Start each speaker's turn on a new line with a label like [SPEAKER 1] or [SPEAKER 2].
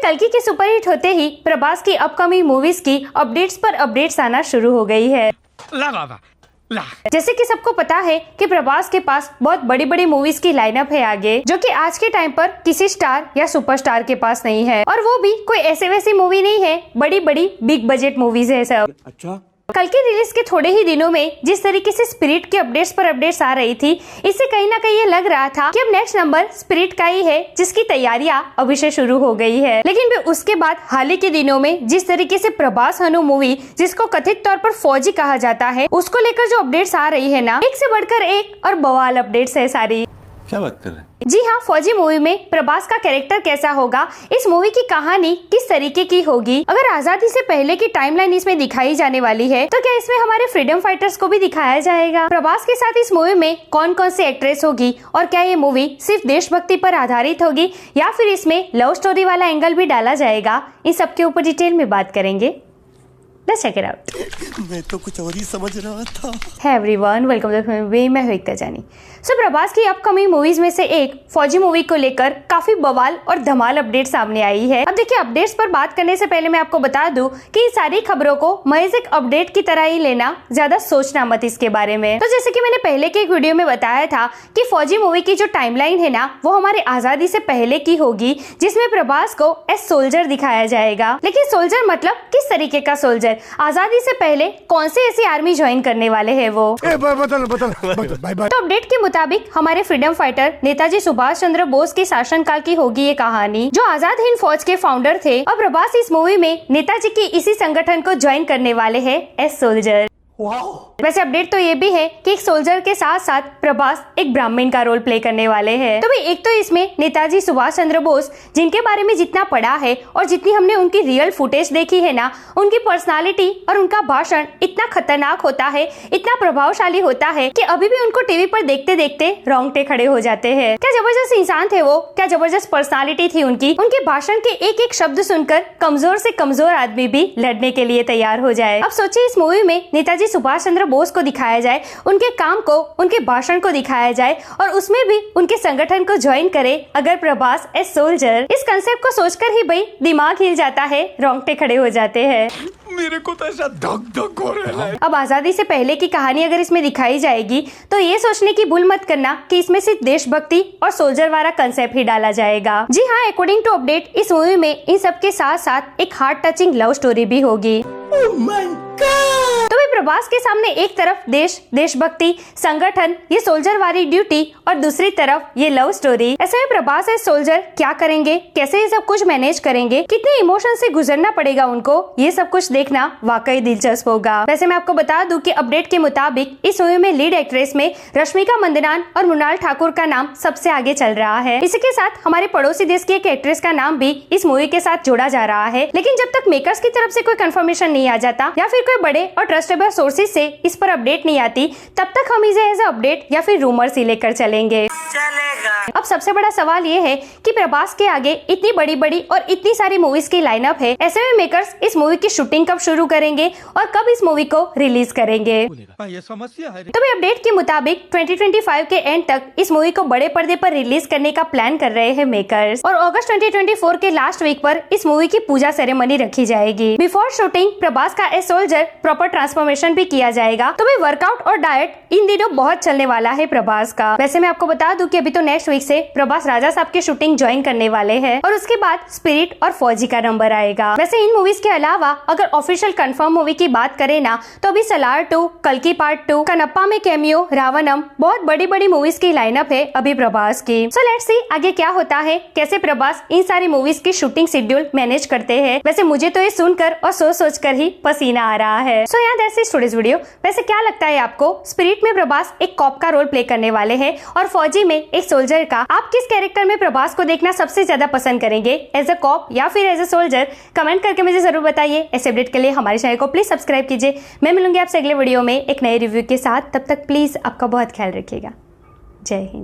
[SPEAKER 1] कल्कि के सुपरहिट होते ही प्रभास की अपकमिंग मूवीज की अपडेट्स पर अपडेट्स आना शुरू हो गई है। जैसे कि सबको पता है कि प्रभास के पास बहुत बड़ी बड़ी मूवीज की लाइनअप है आगे, जो कि आज के टाइम पर किसी स्टार या सुपरस्टार के पास नहीं है, और वो भी कोई ऐसे वैसी मूवी नहीं है, बड़ी बड़ी बिग बजट मूवीज है सब।
[SPEAKER 2] अच्छा,
[SPEAKER 1] कल के रिलीज के थोड़े ही दिनों में जिस तरीके से स्पिरिट के अपडेट्स पर अपडेट्स आ रही थी, इससे कहीं ना कहीं ये लग रहा था कि अब नेक्स्ट नंबर स्पिरिट का ही है, जिसकी तैयारियां अभी से शुरू हो गई है। लेकिन फिर उसके बाद हाल ही के दिनों में जिस तरीके से प्रभास हनु मूवी, जिसको कथित तौर पर फौजी कहा जाता है, उसको लेकर जो अपडेट्स आ रही है ना, एक से बढ़कर एक और बवाल अपडेट्स है सारी।
[SPEAKER 2] क्या बात कर रहे हैं?
[SPEAKER 1] जी हाँ, फौजी मूवी में प्रभास का कैरेक्टर कैसा होगा, इस मूवी की कहानी किस तरीके की होगी, अगर आजादी से पहले की टाइमलाइन इसमें दिखाई जाने वाली है, तो क्या इसमें हमारे फ्रीडम फाइटर्स को भी दिखाया जाएगा? प्रभास के साथ इस मूवी में कौन कौन सी एक्ट्रेस होगी, और क्या ये मूवी सिर्फ देशभक्ति पर आधारित होगी या फिर इसमें लव स्टोरी वाला एंगल भी डाला जाएगा, इन सब के ऊपर डिटेल में बात करेंगे। Let's check it out.
[SPEAKER 3] मैं तो कुछ और ही समझ रहा था।
[SPEAKER 1] Hey everyone, welcome to the movie। मैं हूं एकता जानी। प्रभास की अपकमिंग मूवीज में से एक फौजी मूवी को लेकर काफी बवाल और धमाल अपडेट सामने आई है। अब देखिए, अपडेट्स पर बात करने से पहले मैं आपको बता दूं कि सारी खबरों को महज एक अपडेट की तरह ही लेना, ज्यादा सोचना मत इसके बारे में। तो जैसे कि मैंने पहले के एक वीडियो में बताया था कि फौजी मूवी की जो टाइमलाइन है ना, वो हमारे आजादी से पहले की होगी, जिसमें प्रभास को एज सोल्जर दिखाया जाएगा। लेकिन सोल्जर मतलब किस तरीके का सोल्जर? आजादी से पहले कौन सी ऐसी आर्मी ज्वाइन करने वाले हैं वो? तो अपडेट के मुताबिक हमारे फ्रीडम फाइटर नेताजी सुभाष चंद्र बोस के शासनकाल की होगी ये कहानी, जो आजाद हिंद फौज के फाउंडर थे। और प्रभास इस मूवी में नेताजी की इसी संगठन को ज्वाइन करने वाले हैं एज सोल्जर। वैसे अपडेट तो ये भी है कि एक सोल्जर के साथ साथ प्रभास एक ब्राह्मण का रोल प्ले करने वाले हैं। तो भाई, एक तो इसमें नेताजी सुभाष चंद्र बोस, जिनके बारे में जितना पढ़ा है और जितनी हमने उनकी रियल फुटेज देखी है ना, उनकी पर्सनालिटी और उनका भाषण इतना खतरनाक होता है, इतना प्रभावशाली होता है कि अभी भी उनको टीवी पर देखते देखते रोंगटे खड़े हो जाते हैं। क्या जबरदस्त इंसान थे वो, क्या जबरदस्त पर्सनालिटी थी उनकी। उनके भाषण के एक एक शब्द सुनकर कमजोर से कमजोर आदमी भी लड़ने के लिए तैयार हो जाए। अब सोचिए, इस मूवी में नेताजी सुभाष चंद्र बोस को दिखाया जाए, उनके काम को, उनके भाषण को दिखाया जाए, और उसमें भी उनके संगठन को ज्वाइन करे अगर प्रभास एज सोल्जर। इस कंसेप्ट को सोचकर ही भाई दिमाग हिल जाता है, रोंगटे खड़े हो जाते हैं।
[SPEAKER 3] मेरे को तो ऐसा धक धक हो रहा है।
[SPEAKER 1] अब आजादी से पहले की कहानी अगर इसमें दिखाई जाएगी, तो ये सोचने की भूल मत करना कि इसमें सिर्फ देशभक्ति और सोल्जर वाला कंसेप्ट ही डाला जाएगा। जी हाँ, अकॉर्डिंग टू अपडेट, इस मूवी में इन सब के साथ साथ एक हार्ट टचिंग लव स्टोरी भी होगी।
[SPEAKER 3] Oh my God!
[SPEAKER 1] तो प्रभास के सामने एक तरफ देश, देशभक्ति, संगठन, ये सोल्जर वाली ड्यूटी, और दूसरी तरफ ये लव स्टोरी। ऐसे में प्रभास एज सोल्जर क्या करेंगे, कैसे ये सब कुछ मैनेज करेंगे, कितने इमोशन से गुजरना पड़ेगा उनको, ये सब कुछ देखना वाकई दिलचस्प होगा। वैसे मैं आपको बता दूं कि अपडेट के मुताबिक इस मूवी में लीड एक्ट्रेस में रश्मिका मंदना और मृणाल ठाकुर का नाम सबसे आगे चल रहा है। इसी के साथ हमारे पड़ोसी देश की एक एक्ट्रेस का नाम भी इस मूवी के साथ जोड़ा जा रहा है। लेकिन जब तक मेकर्स की तरफ से कोई कंफर्मेशन नहीं आ जाता या फिर कोई बड़े और ट्रस्टेबल सोर्सेज से इस पर अपडेट नहीं आती, तब तक हम इसे एज अपडेट या फिर रूमर्स ही लेकर चलेंगे। अब सबसे बड़ा सवाल ये है कि प्रभास के आगे इतनी बड़ी बड़ी और इतनी सारी मूवीज की लाइनअप है, ऐसे में मेकर्स इस मूवी की शूटिंग कब शुरू करेंगे और कब इस मूवी को रिलीज करेंगे?
[SPEAKER 3] ये समस्या है।
[SPEAKER 1] तो अपडेट के मुताबिक 2025 के एंड तक इस मूवी को बड़े पर्दे पर रिलीज करने का प्लान कर रहे हैं मेकर्स, और अगस्त 2024 के लास्ट वीक पर इस मूवी की पूजा सेरेमनी रखी जाएगी। बिफोर शूटिंग प्रभास का एज सोल्जर प्रॉपर ट्रांसफॉर्मेशन भी किया जाएगा। तो भाई, वर्कआउट और डाइट इन दिनों बहुत चलने वाला है प्रभास का। वैसे मैं आपको बता दूं कि अभी तो नेक्स्ट वीक से प्रभास राजा साहब की शूटिंग ज्वाइन करने वाले हैं, और उसके बाद स्पिरिट और फौजी का नंबर आएगा। वैसे इन मूवीज के अलावा अगर ऑफिशियल कंफर्म मूवी की बात करें ना, तो अभी सलार 2, कल्कि पार्ट 2, कनप्पा में कैमियो, रावणम, बहुत बड़ी बड़ी मूवीज की लाइनअप है अभी प्रभास की। सो लेट्स सी आगे क्या होता है, कैसे प्रभास इन सारी मूवीज की शूटिंग शेड्यूल मैनेज करते हैं। वैसे मुझे तो ये सुनकर और सोच कर ही पसीना आ रहा है। सो यहाँ दैट्स इट टुडेस वीडियो। वैसे क्या लगता है आपको, स्पिरिट में प्रभास एक कॉप का रोल प्ले करने वाले हैं और फौजी में एक सोल्जर का, आप किस कैरेक्टर में प्रभास को देखना सबसे ज्यादा पसंद करेंगे, एज अ कॉप या फिर एज अ सोल्जर? कमेंट करके मुझे जरूर बताइए। ऐसे अपडेट के लिए हमारे चैनल को प्लीज सब्सक्राइब कीजिए। मैं मिलूंगी आपसे अगले वीडियो में एक नए रिव्यू के साथ। तब तक प्लीज आपका बहुत ख्याल रखिएगा। जय हिंद।